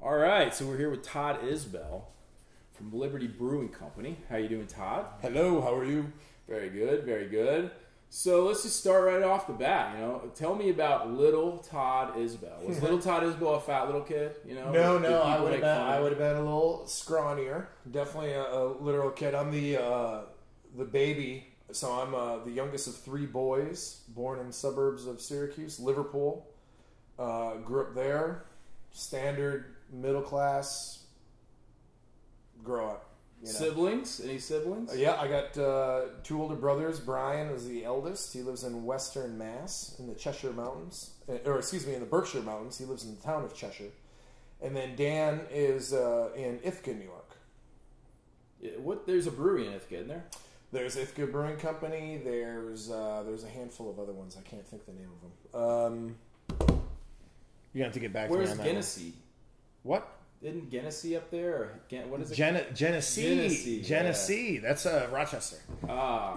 All right, so we're here with Todd Isbell from Liberty Brewing Company. How you doing, Todd? Hello, how are you? Very good, very good. So let's just start right off the bat. Tell me about little Todd Isbell. Was little Todd Isbell a fat little kid? No, I would have been a little scrawnier. Definitely a literal kid. I'm the baby, so I'm the youngest of three boys, born in suburbs of Syracuse, Liverpool. Grew up there. Standard middle class grow up. Siblings? Any siblings? Yeah, I got two older brothers. Brian is the eldest. He lives in Western Mass in the Cheshire Mountains. In the Berkshire Mountains. He lives in the town of Cheshire. And then Dan is in Ithaca, New York. There's a brewery in Ithaca, isn't there? There's Ithaca Brewing Company. There's a handful of other ones. I can't think the name of them. You have to get back to me on that. Where's Genesee? What? Isn't Genesee up there? Or what is it? Genesee. Yeah. That's Rochester.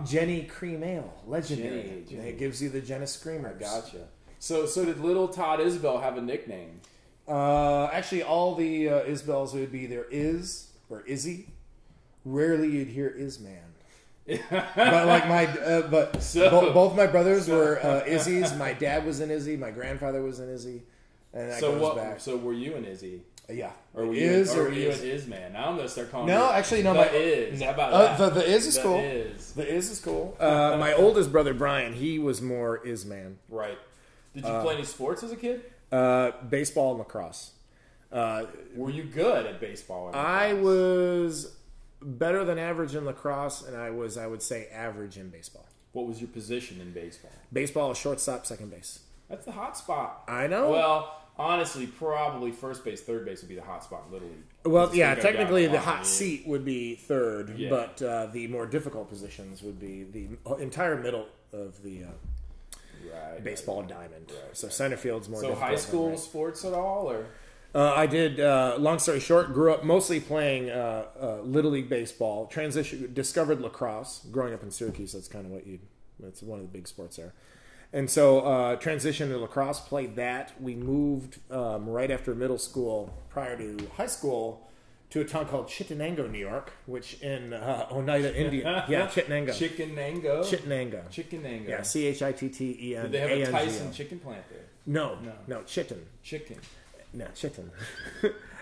Jenny Cream Ale. Legendary. Jenny. It gives you the Jenna Screamers. I gotcha. So did little Todd Isbell have a nickname? Actually, all the Isbells would be either Is or Izzy. Rarely you'd hear Isman. But like both my brothers were Izzy's. My dad was an Izzy. My grandfather was an Izzy. And that goes back. So were you an Izzy? Yeah. Or were you an Is man? Now I'm going to start calling No, actually, no. Is. How about that? The Is is cool. Is. The Is is cool. My oldest brother, Brian, he was more Is man. Right. Did you play any sports as a kid? Baseball and lacrosse. Were you good at baseball and lacrosse? I was better than average in lacrosse, and I would say, average in baseball. What was your position in baseball? Baseball, shortstop, second base. That's the hot spot. I know. Well, honestly, probably first base, third base would be the hot spot in Little League. Well, yeah, technically the hot seat would be third, yeah. But the more difficult positions would be the entire middle of the baseball diamond. Right, so center field's more difficult. So high school sports at all? Or I did, long story short, grew up mostly playing Little League baseball, discovered lacrosse, growing up in Syracuse. That's kind of that's one of the big sports there. And so transitioned to lacrosse, played that. We moved right after middle school, prior to high school, to a town called Chittenango, New York, which in Oneida, Indiana. Yeah, Chittenango. Chittenango? Chittenango. Yeah, Chitten. Did they have a Tyson chicken plant there? No, Chicken. Chicken. No, Chitten.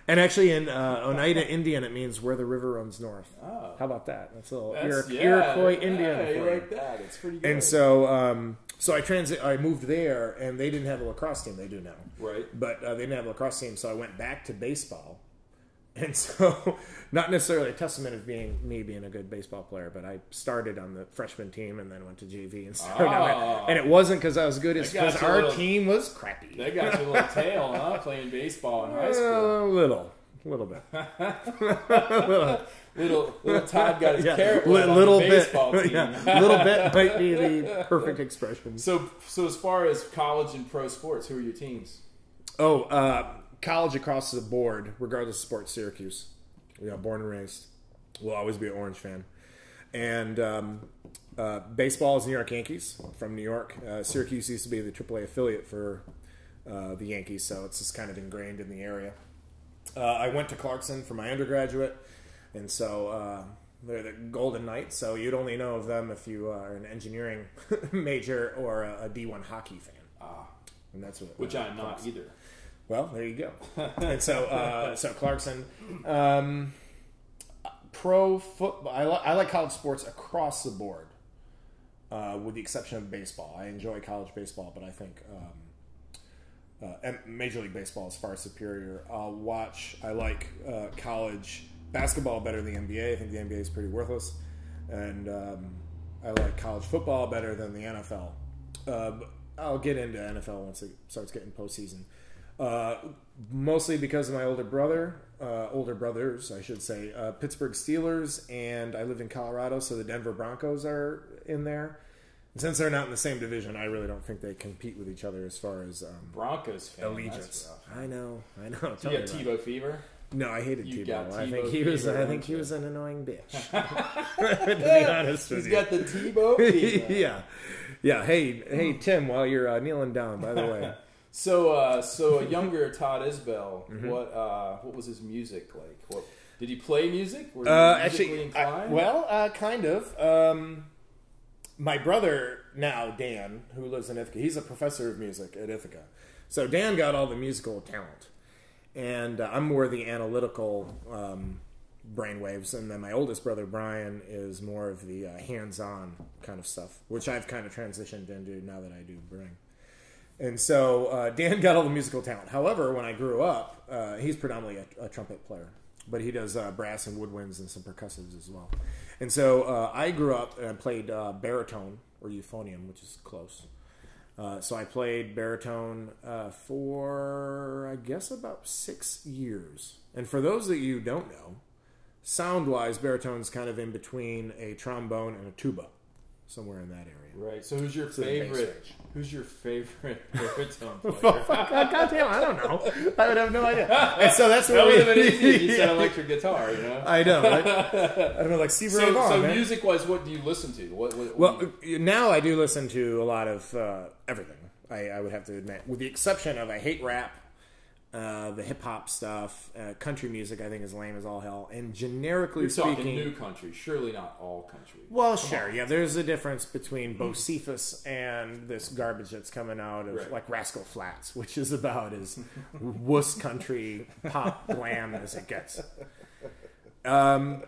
And actually in Oneida, Indian, it means where the river runs north. Oh. How about that? That's a little Iroquois Indian. Yeah, you like that. It's pretty good. And so so I moved there, and they didn't have a lacrosse team. They do now. Right. But they didn't have a lacrosse team, so I went back to baseball. And so, not necessarily a testament of me being a good baseball player, but I started on the freshman team and then went to JV and started on that. And it wasn't because I was good, it's because our team was crappy. They got you a little tail, huh? Playing baseball in high school. A little bit. little Todd got his carrot wet on the baseball team. Yeah, little bit might be the perfect expression. So as far as college and pro sports, who are your teams? College across the board, regardless of sport, Syracuse. Born and raised. Will always be an Orange fan. And baseball is New York Yankees from New York. Syracuse used to be the AAA affiliate for the Yankees, so it's just kind of ingrained in the area. I went to Clarkson for my undergraduate, and so they're the Golden Knights, so you'd only know of them if you are an engineering major or a D1 hockey fan. And that's which I'm not either. Well, there you go. And so Clarkson, pro football. I like college sports across the board, with the exception of baseball. I enjoy college baseball, but I think Major League Baseball is far superior. I like college basketball better than the NBA. I think the NBA is pretty worthless, and I like college football better than the NFL. I'll get into NFL once it starts getting postseason. Mostly because of my older brothers, I should say, Pittsburgh Steelers, and I lived in Colorado, so the Denver Broncos are in there. And since they're not in the same division, I really don't think they compete with each other as far as Broncos fan, allegiance. I know. You got Tebow fever? No, I hated Tebow. I think he was an annoying bitch. To be honest with you, he's got the Tebow fever. Yeah. Hey, Tim, while you're kneeling down, by the way. So a younger Todd Isbell, what was his music like? Did he play music? Were you musically inclined? Kind of. My brother now, Dan, who lives in Ithaca, he's a professor of music at Ithaca. So Dan got all the musical talent, and I'm more the analytical brainwaves, and then my oldest brother Brian is more of the hands-on kind of stuff, which I've kind of transitioned into now that I do bring. And so Dan got all the musical talent. However, when I grew up, he's predominantly a trumpet player, but he does brass and woodwinds and some percussives as well. And so I grew up and played baritone or euphonium, which is close. So I played baritone for, I guess, about 6 years. And for those that you don't know, sound-wise, baritone's kind of in between a trombone and a tuba, somewhere in that area. Right. So who's your favorite? Who's your favorite baritone player? God damn, I don't know. I would have no idea. And so that's what would have been easy if you said electric guitar. You know. I know. I don't know, like Steve Ray Vaughan. So music-wise, what do you listen to? Well, now I do listen to a lot of everything. I would have to admit, with the exception of I hate rap. The hip hop stuff, country music, I think is lame as all hell. And generically speaking, talking new country, surely not all country. Well, sure, yeah. There's a difference between Bocephus and this garbage that's coming out of like Rascal Flatts, which is about as wuss country pop glam as it gets. And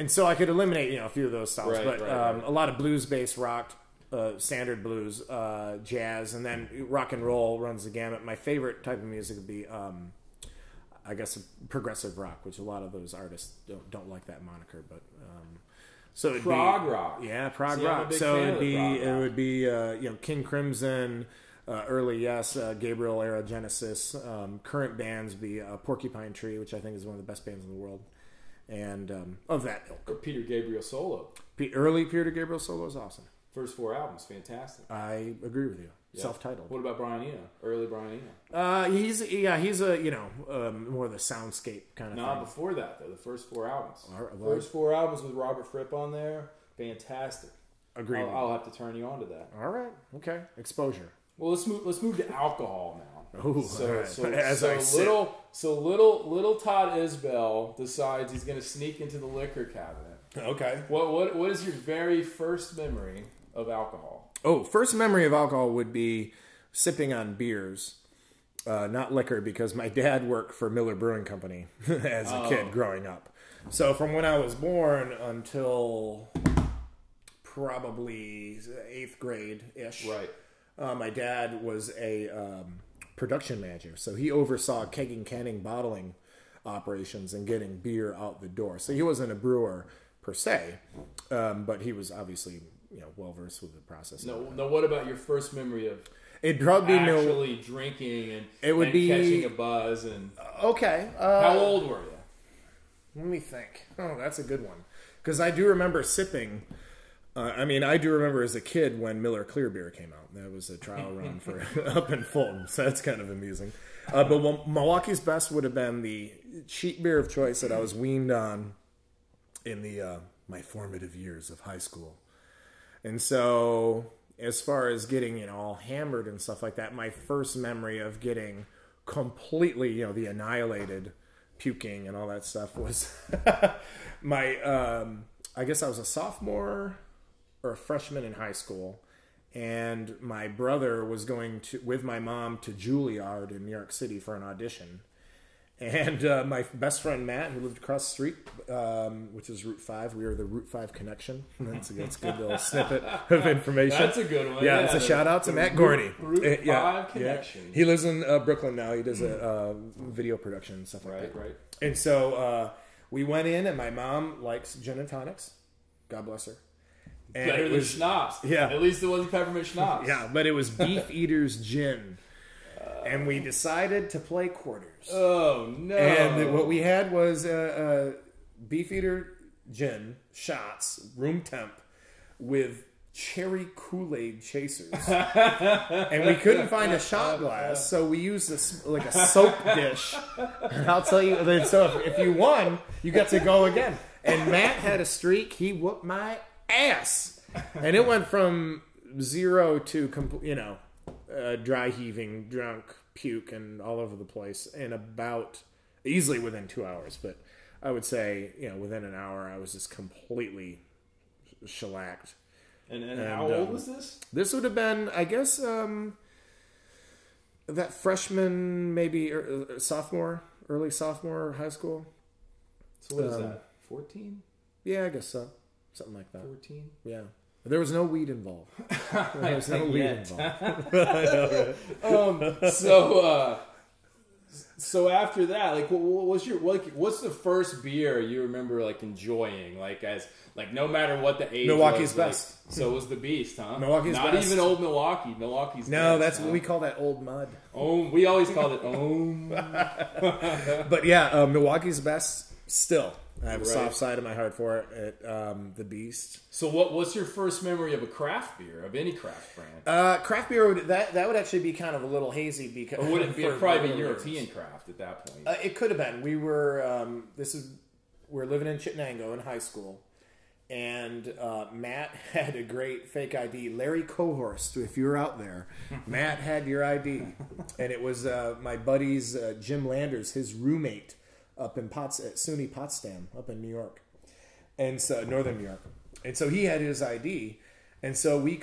so I could eliminate a few of those styles, but a lot of blues based rock. Standard blues, jazz, and then rock and roll runs the gamut. My favorite type of music would be, I guess, progressive rock, which a lot of those artists don't like that moniker. But so it'd prog rock, prog rock. So it would be King Crimson, early Gabriel era Genesis. Current bands be Porcupine Tree, which I think is one of the best bands in the world, and of that ilk. Or Peter Gabriel solo. Early Peter Gabriel solo is awesome. First 4 albums, fantastic. I agree with you. Yeah. Self-titled. What about Brian Eno? Early Brian Eno? He's a more of the soundscape kind of thing. Not before that though. The first 4 albums. Well, first 4 albums with Robert Fripp on there, fantastic. Agreed. I'll have to turn you on to that. All right. Okay. Exposure. Well, let's move to alcohol now. Ooh, little Todd Isbell decides he's going to sneak into the liquor cabinet. Okay. What is your very first memory of alcohol? Oh, first memory of alcohol would be sipping on beers, not liquor, because my dad worked for Miller Brewing Company as a kid growing up. So from when I was born until probably 8th grade-ish, right. My dad was a production manager. So he oversaw kegging, canning, bottling operations and getting beer out the door. So he wasn't a brewer per se, but he was obviously well versed with the process. No, what about your first memory of it'd probably actually drinking and it would be catching a buzz and okay? How old were you? Let me think. Oh, that's a good one because I do remember sipping. I do remember as a kid when Miller Clear Beer came out. That was a trial run for up in Fulton, so that's kind of amusing. But Milwaukee's Best would have been the cheap beer of choice that I was weaned on in the my formative years of high school. And so as far as getting all hammered and stuff like that, my first memory of getting completely the annihilated puking and all that stuff was my I guess I was a sophomore or a freshman in high school, and my brother was going with my mom to Juilliard in New York City for an audition. And my best friend Matt, who lived across the street, which is Route 5, we were the Route 5 connection. That's a good little snippet of information. That's a good one. Yeah, it's a shout out to Matt Gorney. Route 5 connection. Yeah. He lives in Brooklyn now. He does a video production and stuff like that. Right. And so we went in, and my mom likes gin and tonics. God bless her. And better than schnapps. Yeah. At least it wasn't peppermint schnapps. Yeah, but it was Beef Eater's gin. And we decided to play quarters. Oh, no. And what we had was Beef Eater gin, shots, room temp, with cherry Kool-Aid chasers. And we couldn't find a shot glass, so we used a soap dish. And I'll tell you, so if you won, you got to go again. And Matt had a streak. He whooped my ass. And it went from 0 to dry heaving, drunk puke and all over the place in about easily within 2 hours. But I would say, within an hour, I was just completely shellacked. And how old was this? This would have been, I guess, that freshman, maybe sophomore, early sophomore high school. So what is that? 14? Yeah, I guess so. Something like that. 14? Yeah. There was no weed involved. There was no weed involved. So after that, like, what's the first beer you remember like enjoying, no matter what the age? Milwaukee's was, Best. So it was the Beast, huh? Milwaukee's Not Best. even Old Milwaukee. Milwaukee's No, Best, that's what we call that old mud. We always called it Ohm. But yeah, Milwaukee's Best still. I have a soft side of my heart for it at the Beast. So what's your first memory of a craft beer, of any craft brand? Craft beer, that would actually be kind of a little hazy. Because or would it be probably European craft at that point? It could have been. We were, we're living in Chittenango in high school. And Matt had a great fake ID. Larry Cohorst, if you're out there, Matt had your ID. And it was my buddy's Jim Landers, his roommate, up in at SUNY Potsdam, up in New York, and so northern New York, and so he had his ID, and so we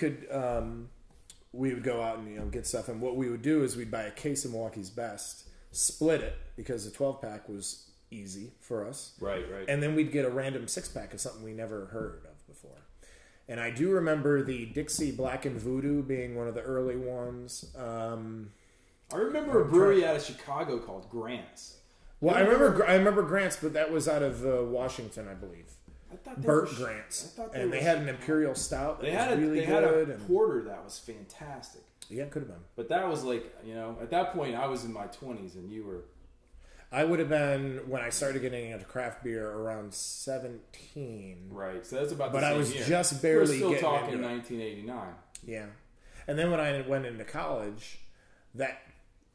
would go out and get stuff, and what we would do is we'd buy a case of Milwaukee's Best, split it because the 12-pack was easy for us, right, and then we'd get a random 6-pack of something we never heard of before, and I do remember the Dixie Black and Voodoo being one of the early ones. I remember a brewery out of Chicago called Grant's. Well, I remember Grant's, but that was out of Washington, I believe. I thought Burt Grant's, and they had an imperial stout. They had a porter that was fantastic. Yeah, it could have been. But that was like, at that point I was in my 20s, and you were. I would have been when I started getting into craft beer around 17. Right, so that's about. But I was year. just barely. We're still getting talking into 1989. Yeah, and then when I went into college, that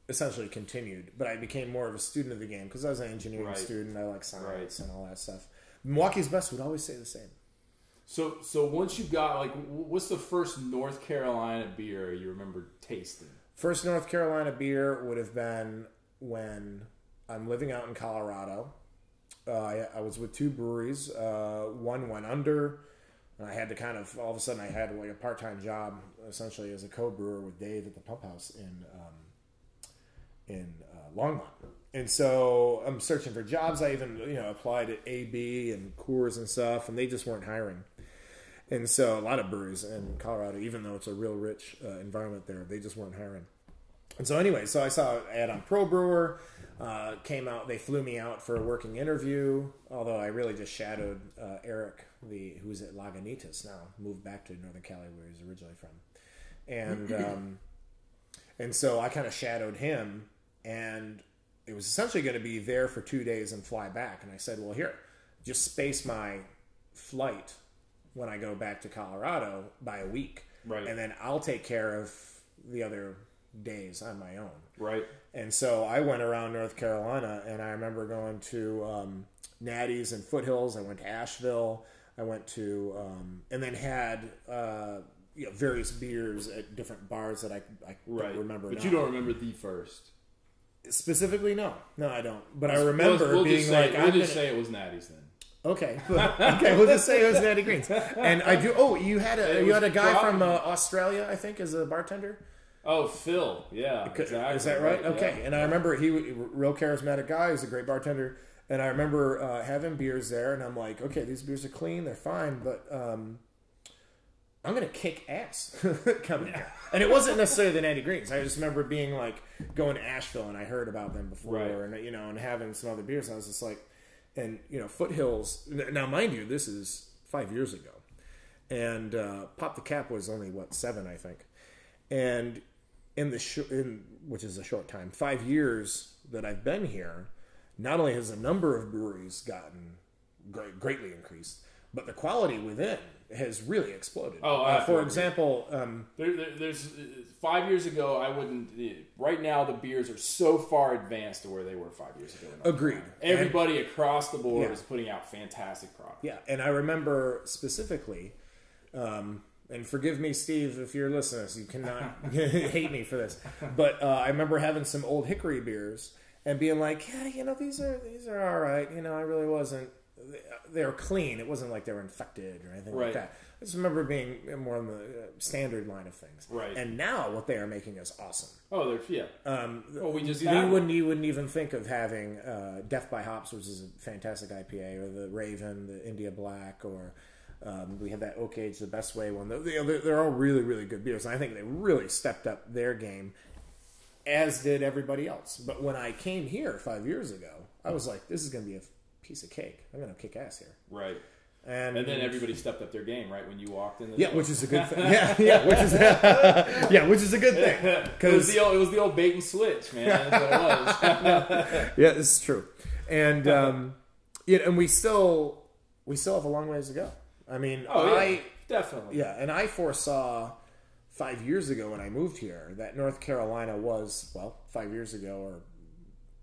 essentially continued, but I became more of a student of the game because I was an engineering student. I like science and all that stuff. Milwaukee's Best would always say the same. So once you got what's the first North Carolina beer you remember tasting? First North Carolina beer would have been when I'm living out in Colorado. I was with two breweries. One went under, and I had to all of a sudden I had a part-time job essentially as a co-brewer with Dave at the Pump House in Longmont. And so I'm searching for jobs. I even applied at AB and Coors and stuff, and they just weren't hiring. And so a lot of breweries in Colorado, even though it's a real rich environment there, they just weren't hiring. And so anyway, so I saw an ad on Pro Brewer, came out, they flew me out for a working interview, although I really just shadowed Eric, who's at Lagunitas now, moved back to Northern Cali where he's originally from. And and so I kind of shadowed him, and it was essentially going to be there for 2 days and fly back. And I said, well, here, just space my flight when I go back to Colorado by a week. Right. And then I'll take care of the other days on my own. Right. And so I went around North Carolina, and I remember going to Natty's and Foothills. I went to Asheville. I went to, and then had various beers at different bars that I don't remember. But now. you don't remember the first. Specifically, no, I don't. But I remember being we'll just say it was Natty's then. Okay, we'll just say it was Natty Greens. And I do. Oh, you had a guy from Australia, I think, as a bartender. Oh, Phil. Yeah, exactly. Is that right? Okay. Yeah. And I remember he was a real charismatic guy. He's a great bartender. And I remember having beers there, and I'm like, okay, these beers are clean, they're fine, but I'm going to kick ass coming here. And it wasn't necessarily the Natty Greens. I just remember being going to Asheville, and I heard about them before, and having some other beers. And I was just like, and Foothills. Now, mind you, this is 5 years ago, and Pop the Cap was only 7, I think. And which is a short time, 5 years that I've been here, not only has the number of breweries gotten greatly increased, but the quality within has really exploded. For example, there's 5 years ago, I wouldn't. Right now, the beers are so far advanced to where they were 5 years ago. Agreed. Everybody across the board is putting out fantastic products. Yeah, and I remember specifically, and and forgive me, Steve, if you're listening to this, you cannot hate me for this. But I remember having some Old Hickory beers and being like, yeah, you know, these are all right. You know, I really wasn't. They were clean. It wasn't like they were infected or anything like that. I just remember being more on the standard line of things. Right. And now what they are making is awesome. Oh, they're we just you wouldn't even think of having Death by Hops, which is a fantastic IPA, or the Raven, the India Black, or we had that Oak Age, the Best Way one. They're all really, really good beers, and I think they really stepped up their game, as did everybody else. But when I came here 5 years ago, I was like, this is going to be a piece of cake. I'm going to kick ass here. Right. And then everybody stepped up their game, right, when you walked in the door. Which is a good thing. Which is a good thing. It was the old bait and switch, man. That's what it was. Yeah, this is true. And and we still have a long ways to go. I mean, definitely. Yeah, and I foresaw 5 years ago when I moved here that North Carolina was, 5 years ago, or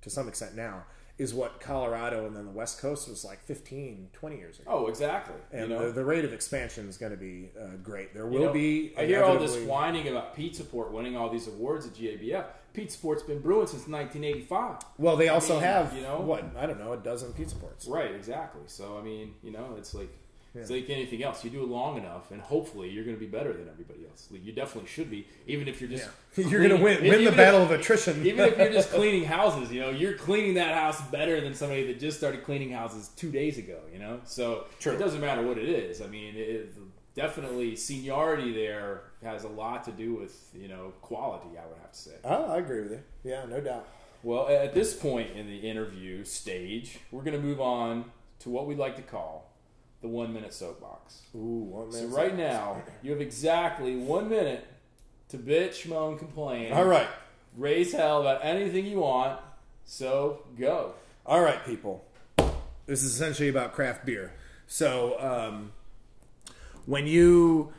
to some extent now, is what Colorado and then the West Coast was like 15, 20 years ago. Oh, exactly. And the rate of expansion is going to be great. There will be... I hear all this whining about Pizza Port winning all these awards at GABF. Pizza Port's been brewing since 1985. Well, they also have, I don't know, a dozen Pizza Ports. Right, exactly. So, I mean, it's like... It's like anything else. You do it long enough, and hopefully you're going to be better than everybody else. You definitely should be, even if you're just... You're going to win the battle of attrition. Even if you're just cleaning houses, you're cleaning that house better than somebody that just started cleaning houses 2 days ago, So True. It doesn't matter what it is. I mean, definitely seniority there has a lot to do with, quality, I would have to say. Oh, I agree with you. Yeah, no doubt. Well, at this point in the interview stage, we're going to move on to what we'd like to call the 1 minute soapbox. Ooh, 1 minute. So right now, you have exactly 1 minute to bitch, moan, complain. All right. Raise hell about anything you want. So go. All right, people. This is essentially about craft beer. So when you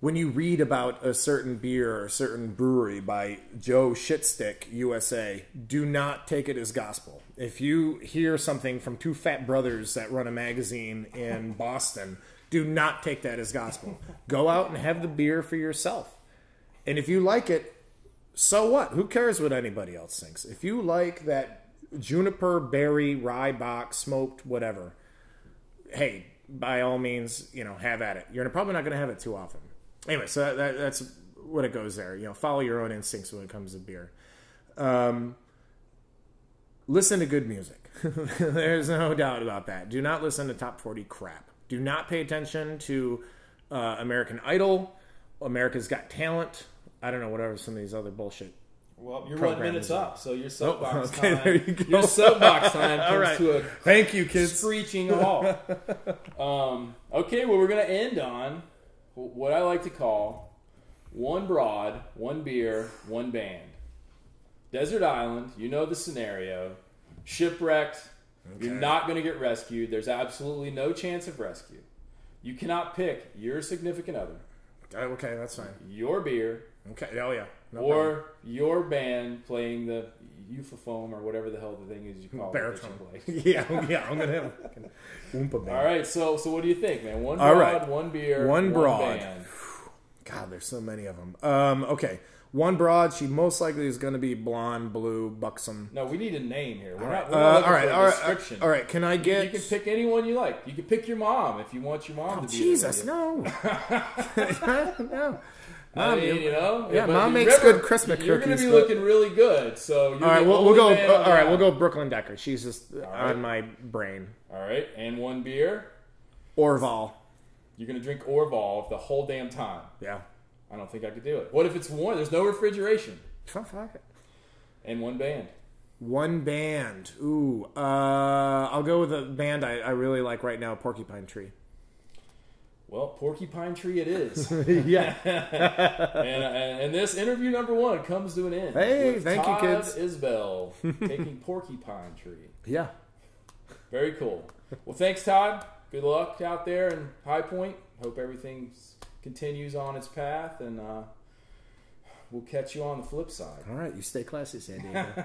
read about a certain beer or a certain brewery by Joe Shitstick USA, do not take it as gospel. If you hear something from two fat brothers that run a magazine in Boston, do not take that as gospel. Go out and have the beer for yourself. And if you like it, so what? Who cares what anybody else thinks? If you like that juniper, berry, rye box, smoked, whatever, hey, by all means, have at it. You're probably not going to have it too often. Anyway, so that's what it goes there. Follow your own instincts when it comes to beer. Listen to good music. There's no doubt about that. Do not listen to top 40 crap. Do not pay attention to American Idol, America's Got Talent. I don't know, whatever some of these other bullshit. Well, you're 1 minute up, so your soapbox okay, time. There you go. Your soapbox time comes right. to a thank you, kids. Screeching halt. Okay, well, we're going to end on what I like to call one broad, one beer, one band. Desert Island, you know the scenario. Shipwrecked. Okay. You're not going to get rescued. There's absolutely no chance of rescue. You cannot pick your significant other. Okay, that's fine. Your beer. Okay, oh yeah. No or problem. your band playing the euphophone or whatever the hell the thing is you call baritone. it. yeah, I'm going to have a Oompa band. All right, so what do you think, man? One broad, one beer, one broad. Band. God, there's so many of them. Okay. One broad, she most likely is going to be blonde, blue, buxom. No, we need a name here. We're not all right, for a description. All right, can I get... You can pick anyone you like. You can pick your mom if you want your mom to be Jesus, no. No. I mean, Yeah, Mom makes good Christmas cookies. You're going to be looking really good, so... All right, we'll go... All right, we'll go Brooklyn Decker. She's just on my brain. All right, and one beer? Orval. You're going to drink Orval the whole damn time. Yeah. I don't think I could do it. What if it's warm? There's no refrigeration. Fuck it. And one band. One band. Ooh. I'll go with a band I really like right now, Porcupine Tree. Well, Porcupine Tree it is. Yeah. and this interview number 1 comes to an end. Hey, thank you, kids. Todd Isbell taking Porcupine Tree. Yeah. Very cool. Well, thanks, Todd. Good luck out there in High Point. Hope everything continues on its path, and we'll catch you on the flip side. All right, you stay classy, San Diego.